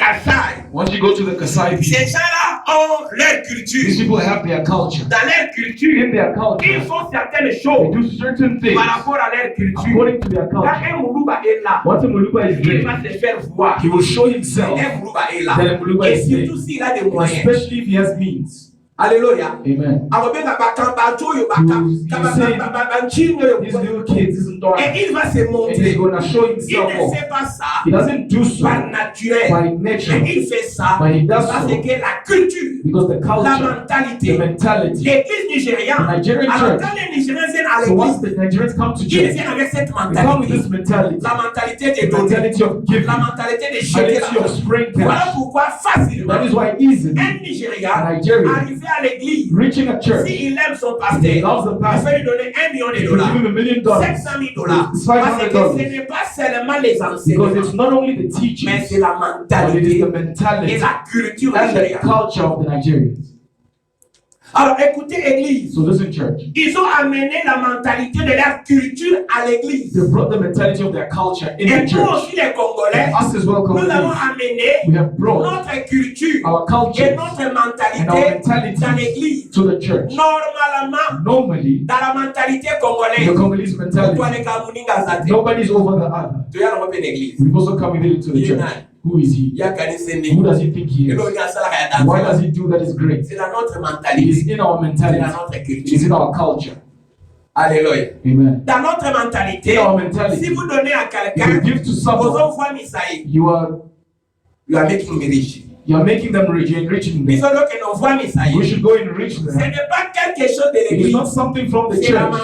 Kassai, once you go to the Kasai people, ces gens-là ont leur these culture. people have their culture. Dans leur culture, In their ils culture, font certaines they choses do certain things par rapport à leur culture. according to their Quand culture. un Moulouba est là, Once a Muluba is il there, va se faire voir. he will show himself Un Moulouba est là. that a Muluba Et is there, surtout s'il a des moyens. especially if he has means. Alléluia. Amen. These little kids isn't dark. Et il va se And he's montrer. going to show Il himself ne off. fait pas ça He doesn't do so par naturel. by Mais nature, il fait ça but he does parce so que la culture, because the la culture, the mentalité, mentality. l'église nigériane. The Nigerian Alors church. quand les Nigériens viennent à So once l'église, the Nigerians come to ils church, viennent avec cette they come with this mentalité. mentality, La mentalité de the donner. mentality of giving, La mentalité de the jeter mentality of l'argent. sprinkling. Voilà pourquoi facilement, That is why easily, un Nigérian Nigerian, arrivé à l'église, reaching a church, s'il aime son he pasteur, loves the il pastor, peut lui donner $1 million. he will give him $1 million, 700 000 dollars. It's Parce que $500. ce n'est pas seulement les Because enseignements, it's not only the mais teachings, c'est la but it mentalité is the et mentality la culture and the nigériane. culture of the Nigerians. Alors écoutez, Église, So listen, church. ils ont amené la mentalité de leur culture à l'Église. They brought the mentality of their culture in Et the nous church. aussi, les Congolais, And us as well, nous avons Congolese, amené we have brought notre culture our et culture notre and our mentalité dans mentality l'Église. to the church. Normalement, Normally, dans la mentalité the congolaise, Congolese toi mentality, les Kamouninga Zate, nobody's over the other. tu as l'Europe l'Église. We've also come with it into the church. Who is he? Il y a kanisa Who ni. does he think he Et is? l'on y a ça là, Why does he do that is great? c'est dans notre It is mentalité, in our c'est mentality. dans notre It is culture. in our culture. Alléluia. Amen. Dans notre mentalité, In our si mentality, vous donnez à if quelqu'un, you give to vous someone, envoie Misaï, you are making me rich. making them rich and enriching Ils them. ont donc un envoie Misaï. We should go and enrich Ce them. n'est pas quelque chose de It is l'église, not something from the c'est la church.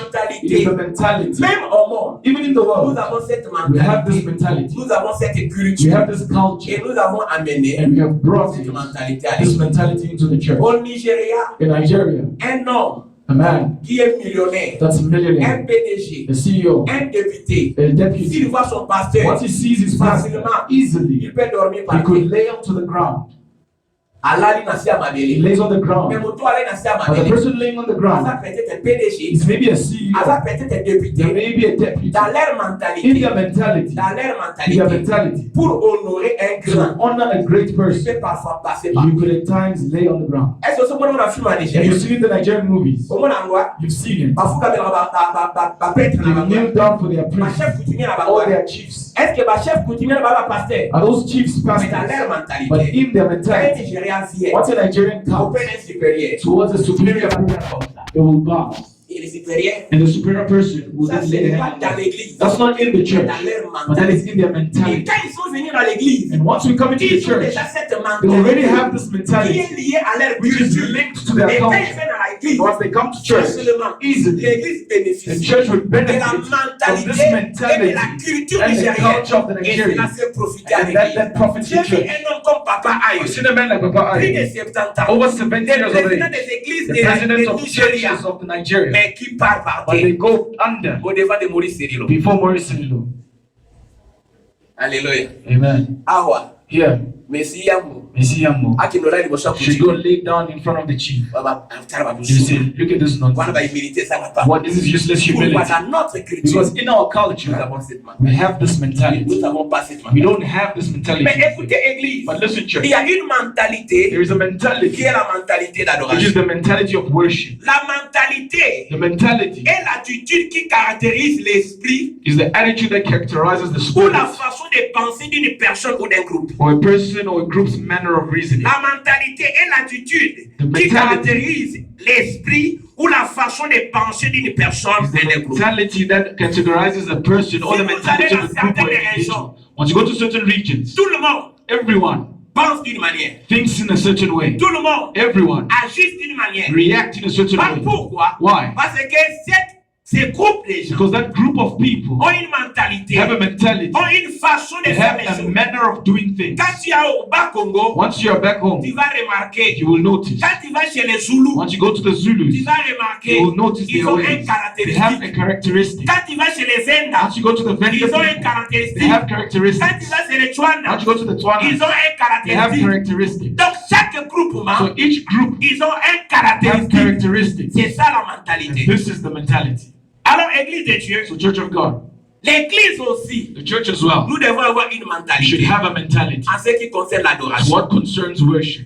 It is mentalité. the mentality. Même au monde, Even in the nous world, avons cette we have this mentalité. mentality. Nous avons cette We culture. have this Et culture. nous avons amené And we have brought cette it, mentalité à this l'église. mentality into the church. Au Nigeria, In Nigeria, un homme a man qui est millionnaire, that's a un millionaire, PDG, a CEO, un député, a s'il deputy, voit son pasteur, once he sees his pastor, easily il peut dormir par he could terre. lay onto the ground. Alali nasi He amabele. lays on the Mais ground. moto ale nasi But the amabele. person laying on the Aza ground peut-être un PDG, is maybe a aza CEO, peut-être un there député. may be a deputy. Dans leur In mentalité, their mentality, dans leur in their mentalité, mentality, pour honorer un to grand, honor a great il person, peut parfois passer par. you could at times lay on the ground. Est-ce que ce monde a film en And Nigeria? you've seen the Nigerian movies, Au monde en loi, you've seen it. bafuka bela ba pêtre They na kneel ba. down for their Ba priests, chef coutumier na ba. all their chiefs. Est-ce que ba chef coutumier na ba pasteur? Are those chiefs Mais dans pastors? leur But mentalité, in their quand un mentality, Nigérian vient once a Nigerian au comes père supérieur, towards a superior person, they will bow. et le supérieur, And the superior person will ça then ce lay n'est their pas hand on dans them. l'église, That's not in the mais church, dans leur but that mentalité. is in their Et mentality. quand ils sont venus dans l'église, And once we come into the ils ont church, déjà cette they already mentalité have this qui mentality, est liée à leur which is culture. linked to Et their quand ils culture. viennent à l'église, Once they come to church, facilement, easily, l'église the bénéficie church will de benefit la from this mentalité et de mentality la culture and the nigérienne. culture of the Et cela Nigerians. fait profiter à And l'église. that profits J'ai the vu church. un homme comme Papa I've Ayo, seen a man like Papa plus de Ayo, 70 ans, over 70 le years of président age, des églises the de president of Nigeria, churches of the Nigeria, mais qui part par but they terre go under au devant de Maurice Cyrilo. before Maurice Sinilu. Alléluia. Amen. Awa, Here, Messi Yambo, Misiamo Akinola Libosa should go lay down in front of the chief. You say, look at this Wana nonsense. ba humilité, ça va pas. What this is useless Pourquoi humility. dans notre culture, Because in our nous culture, avons cette mentalité. we have this mentality. Nous n'avons pas cette We mentalité. don't have this mentality. Mais écoutez, Église, But listen, il church, y a une mentalité there is a qui mentality est la mentalité which is d'adoration. the mentality of worship. La mentalité The mentality est l'attitude qui caractérise l'esprit is the attitude that characterizes the ou spirit la façon de penser d'une personne ou d'un groupe. or a person or a group's manner of reasoning. La mentalité est l'attitude The qui mentality caractérise l'esprit ou la façon de penser d'une personne Is et d'un the groupe. mentality that categorizes a person or the mentality of a group or individual. Once you go to certain regions, Tout le monde everyone pense d'une manière. thinks in a certain way. Tout le monde Everyone agit d'une manière. reacts in a certain Pas way. pourquoi? Why? Parce que ces groupes de gens Because that group of people ont une mentalité, have a mentality, ont une façon de they faire have les a choses. manner of doing things. Quand tu es au Bas-Congo, Once you are back home, tu vas remarquer. you will notice. Quand tu vas chez les Zoulous, Once you go to the tu Zulus, vas remarquer. you will notice Ils their ont un ways. They have a caractéristique. characteristic. Quand tu vas chez les Zenda, Once you go to the Venda ils ont un people, they caractéristique. have Quand tu characteristics. vas chez les Chouana, Once you go to the ils Twana, ont un they have caractéristique. characteristics. Donc chaque groupement, So each group ils ont un have caractéristique. characteristics. C'est ça la And mentalité. this is the mentality. Alors, Église de Dieu, So Church of God, L'église aussi, The church as well. nous devons avoir une You should mentalité have a mentality. en ce qui concerne As l'adoration. what concerns worship.